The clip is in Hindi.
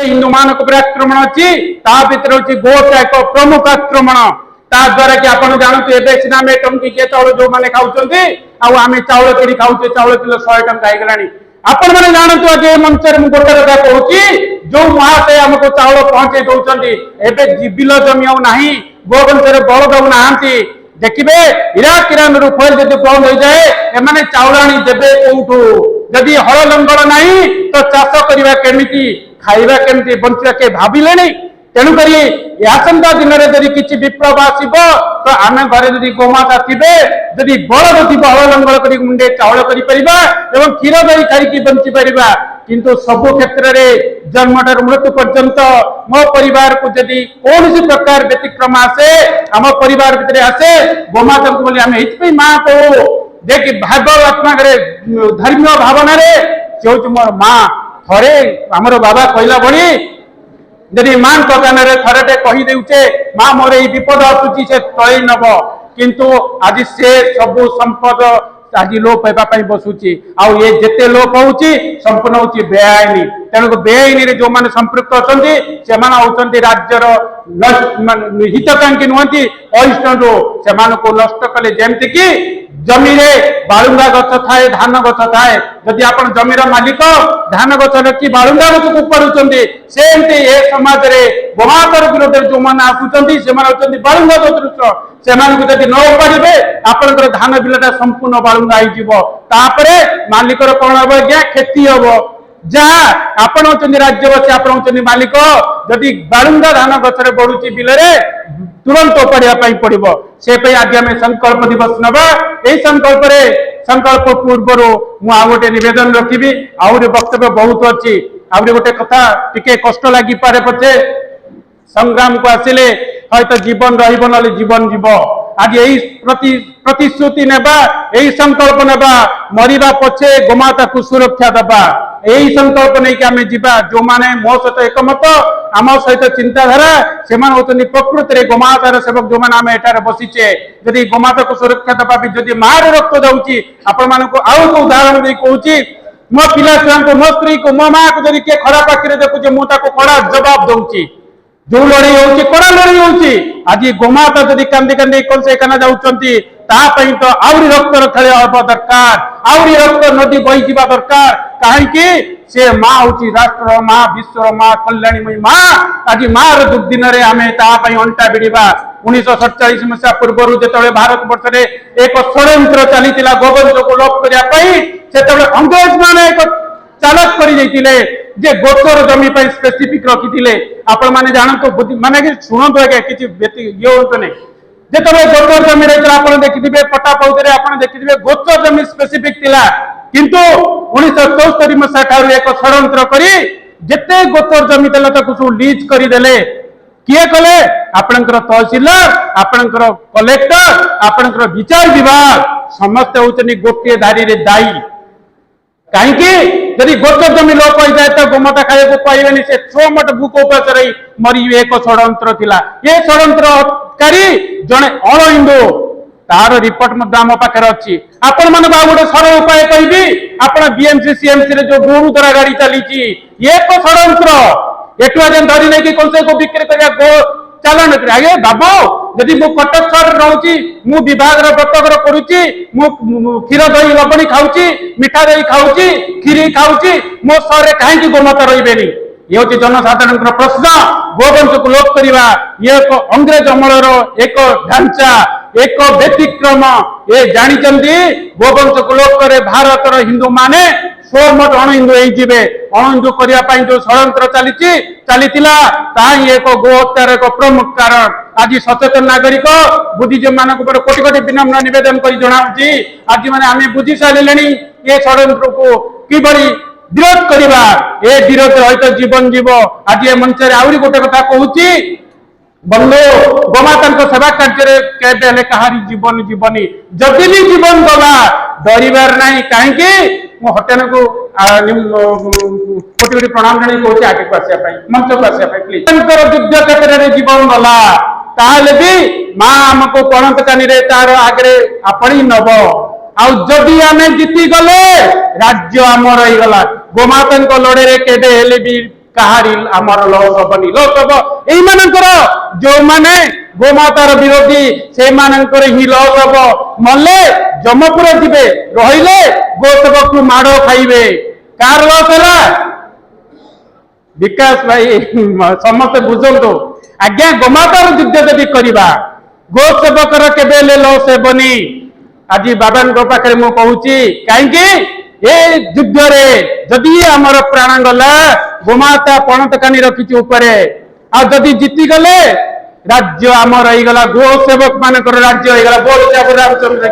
हिंदू मान आक्रमण अच्छी भर हूँ गोहत्या एक प्रमुख आक्रमण द्वारा कि आप जानते हैं सीना आम टंकी चाउल जो मैंने खाऊँ आम चाउल कि खाऊे चाउल किलो 100 टंका होगलानी आपण मैंने जानतु आज मंच में गोटे कथा कहूँ जो महाशय आमको चाउल पहुंचे दौरान एवं बिल जमी आना गोवंश बलद नहांती देखिए इराक ईरान फैल जब बंद हो जाए एमाने चाउल आनी देवे कौटू जदि हल लंगल ना तो चाष करवा केमिति खाइबा केमिति बंचिबा के भाविले तेणुक आसंता दिन में जदि किसी विप्लव आसब तो आम घरे जदि गोमाता थे जदि बलद थी हल लंगल कर मुंडे चाउल कर क्षीर दही खाई बंची पार किंतु सबु क्षेत्र में जन्मठार मृत्यु पर्यंत मो परिवार को जदि कौन प्रकार व्यतिक्रम आसे आम परिवार भितर आसे गोमाता को बोली आम ये माँ कहू देख भाग आत्मा धर्म भावना से हूँ मोर माँ थे आमर बाबा कहला भली जदि माँ कान थरटे कहीदे माँ मोर ये विपद आसूची से तले नब किंतु आज से सबू संपद आज लोप होगा बसुची आउ ये जिते लोप हो संपूर्ण हूँ बेआईन तेणुक बेआईन जो मैंने संपृक्त अच्छा से राज्यर हितकांक्षी नुहति अहिष्णु से नष्ट कले जमती कि जमी बालुंगा गछ थाए धान गछ थाए जदि आप जमीर मालिक धान गछ रखी बालुंगा गछ को उपाड़ुंट सेमती ए समाज में गोमातर विरोध जो मैंने आसुँच से बालुंगा सदृश से न उपाड़े आपंकर धान बिलटा संपूर्ण बालुंगा होपर मालिकर कौन हम आज्ञा क्षति हम जहाँ आपण होती राज्यवासी आप मालिक जदि बालुंगा धान गछरे बढ़ुची बिलरे तुरंत उपाड़ा पड़ो से आज आम संकल्प दिवस नवा यही संकल्प पूर्वर मुझे नवेदन रखी आहरी वक्तव्य बहुत अच्छी आहरी गोटे कथा टिके कष्ट लगी पारे पछे संग्राम को आसिले हयतो जीवन रहिबो नले जीवन जीव आज यही प्रतिश्रुति नेबा यही संकल्प नेबा मरिबा पछे गोमाता को सुरक्षा देबा यही संकल्प नहीं कि आम जीवा जो माने मो सहित एकमत आम सहित चिंताधारा से प्रकृति में गोमातार सेवक जो मैंने आम एठार बसीचे जदि गोमाता को सुरक्षा देवा भी जदि मार रक्त जाऊँगी आपण मानक आउ को उदाहरण दे कहूँ मो पिला छुआ को मो स्त्री को मो माँ को जदि किए खराब आखिरे देखुचे मुझे कड़ा जवाब दूची जो लड़ाई होची कड़ा लड़ाई होची आज गोमाता जदि कांदी कांदी कौन से खाना जाऊँगी तो आहरी रक्तर खेल हवा दरकार आहरी रक्त नदी बही जा दरकार कहीं से माँ हूँ राष्ट्र माँ विश्वर माँ कल्याणीमयी माँ आज माँ दुर्दिन में आम अंटा भिड़ा 1947 मसीहा पूर्व जो भारत वर्ष में एक षड्यंत्र चली गोवंश को लोप करने अंग्रेज मान एक चालक कर गोचर जमी स्पेसिफिक रखी आपण मैंने जानते माने शुणु आज्ञा किसी ये हूँ नहीं जिते गोचर जमी रही आप देखिए पट्टा पौधे आप देखिए गोचर जमी स्पेसिफिक थिला किंतु 1974 मसीहा ठार एक षड्यंत्र करी जिते गोचर जमी देला ताकू लीज करदेले किए कले आपणकर तहसीलदार आपणकर कलेक्टर आपणकर विचार विभाग समस्त होचनी गोटे धारी रे दायी कहीं जदि गोचर जमी लोप हो जाए तो गोमाता खाया पाइबे से 6 मट भूक उपास रही मरी एक षड्यंत्र थिला ये षड्यंत्रकारी जड़े अण हिंदू तार रिपोर्ट आम पाखे अच्छी आपण मैंने गोटे सरल उपाय कहि आप बीएमसी सीएमसी जो गोरु द्वारा गाड़ी चली एक षड्यंत्र एटू आज धरी नहीं कौन से को बिक्री कर गो चलन आगे बाबू जदि मु कटक सहर रोची मु विभाग व्रतकर करुच्ची मु क्षीर दही लबणी खाऊची मिठा दही खाऊची खीरी खाऊची मो सहर कहीं गोमाता रही ये हूँ जनसाधारण प्रश्न गोवंश को लोप करवा ये एक अंग्रेज अमलर एक ढांचा एक व्यतिक्रम ये जानते गोवंश को लोप करे भारत हिंदू माने 100 मट अण हिंदू होइजिबे अण हिंदू करने जो षड्यंत्र चली एक गो हत्यार एक प्रमुख कारण आज सचेतन नागरिक बुद्धिजीवी मान कोटि कोटि विनम्र निवेदन कर जनाऊँगी आज मैंने आम बुझी सारे ये षड्यंत्र को किभली विरोध करवा ए विरोध हयतो जीवन जीव आज ये मंच आहरी गोटे कथा कहूँ बंधु गोमाता सेवा कार्य केबे कहारी जीवन जीवनी जदि भी जीवन गला डरबार ना कहीं हटेन को कोटि कोटि प्रणाम जन कहूँ आगे को आसापी मंच को आसापी प्लीज युद्ध क्षेत्र में जीवन गला ताले भी माँ आमको पणत कानी तार आगे आपणी नब आदि आम जीति गले राज्य आम रहीगला गोमाता लड़े केबे भी କାହାରି ଆମର ଲସ୍ ହବନି। ଲସ୍ ହବ ଏଇମାନଙ୍କର ଯୋଉମାନେ ଗୋମାତାର ବିରୋଧୀ ସେଇମାନଙ୍କର ହିଁ ଲସ୍ ହବ। ମଲେ ଯମପୁର ଯିବେ, ରହିଲେ ଗୋ ସେବକକୁ ମାଡ଼ ଖାଇବେ। କାହାର ଲସ୍ ହେଲା? विकास भाई समस्ते बुझंतु आज्ञा गोमातार युद्ध जदि करवा गो सेवकर केबे लॉस हेबनी। आज बाबा पाखे मु कहूची कहीं ए युद्ध रे जदि आमर प्राण गला गोमाता पणतकानी रखी उपरे आ जदि जीति गले राज्य आमर हो गला गो सेवक मान राज्य हो गला। बोल रामचंद्र